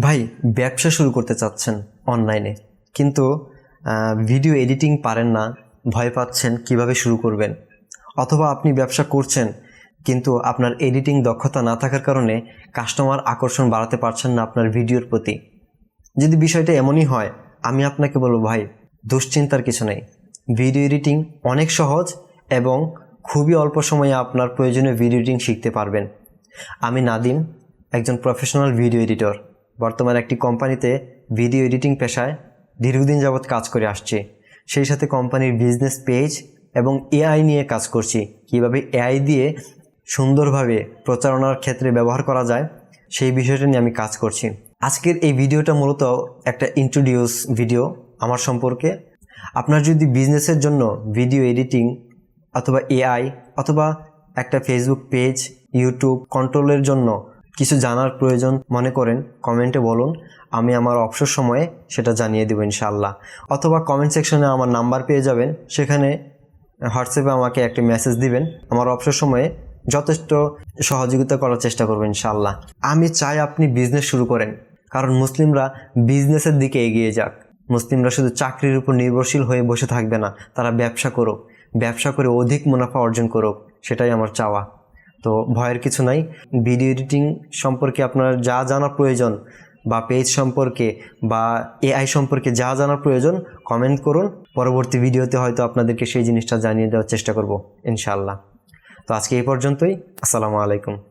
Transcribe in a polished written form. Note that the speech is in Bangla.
ভাই ব্যবসা শুরু করতে চাচ্ছেন অনলাইনে, কিন্তু ভিডিও এডিটিং পারেন না, ভয় পাচ্ছেন কিভাবে শুরু করবেন। অথবা আপনি ব্যবসা করছেন কিন্তু আপনার এডিটিং দক্ষতা না থাকার কারণে কাস্টমার আকর্ষণ বাড়াতে পারছেন না আপনার ভিডিওর প্রতি। যদি বিষয়টা এমনই হয়, আমি আপনাকে বলবো ভাই, দুশ্চিন্তার কিছু নেই। ভিডিও এডিটিং অনেক সহজ এবং খুবই অল্প সময়ে আপনার প্রয়োজনীয় ভিডিও এডিটিং শিখতে পারবেন। আমি নাদিম, একজন প্রফেশনাল ভিডিও এডিটর। বর্তমানে একটি কোম্পানিতে ভিডিও এডিটিং পেশায় দীর্ঘদিন যাবৎ কাজ করে আসছি। সেই সাথে কোম্পানির বিজনেস পেজ এবং এআই নিয়ে কাজ করছি। কিভাবে এআই দিয়ে সুন্দরভাবে প্রচারণার ক্ষেত্রে ব্যবহার করা যায় সেই বিষয়টা নিয়ে আমি কাজ করছি। আজকের এই ভিডিওটা মূলত একটা ইন্ট্রোডিউস ভিডিও আমার সম্পর্কে। আপনার যদি বিজনেসের জন্য ভিডিও এডিটিং অথবা এআই অথবা একটা ফেসবুক পেজ, ইউটিউব কন্ট্রোলের জন্য কিছু জানার প্রয়োজন মনে করেন, কমেন্টে বলুন, আমি আমার অবসর সময়ে সেটা জানিয়ে দেবো ইনশাআল্লাহ। অথবা কমেন্ট সেকশনে আমার নাম্বার পেয়ে যাবেন, সেখানে হোয়াটসঅ্যাপে আমাকে একটা মেসেজ দিবেন। আমার অবসর সময়ে যথেষ্ট সহযোগিতা করার চেষ্টা করবো ইনশাআল্লাহ। আমি চাই আপনি বিজনেস শুরু করেন, কারণ মুসলিমরা বিজনেসের দিকে এগিয়ে যাক। মুসলিমরা শুধু চাকরির উপর নির্ভরশীল হয়ে বসে থাকবে না, তারা ব্যবসা করুক, ব্যবসা করে অধিক মুনাফা অর্জন করুক, সেটাই আমার চাওয়া। তো ভয়ের কিছু নাই। ভিডিও এডিটিং সম্পর্কে আপনার যা জানার প্রয়োজন বা পেজ সম্পর্কে বা এআই সম্পর্কে যা জানার প্রয়োজন কমেন্ট করুন। পরবর্তী ভিডিওতে হয়তো আপনাদেরকে সেই জিনিসটা জানিয়ে দেওয়ার চেষ্টা করব ইনশাআল্লাহ। তো আজকে এই পর্যন্তই। আসসালামু আলাইকুম।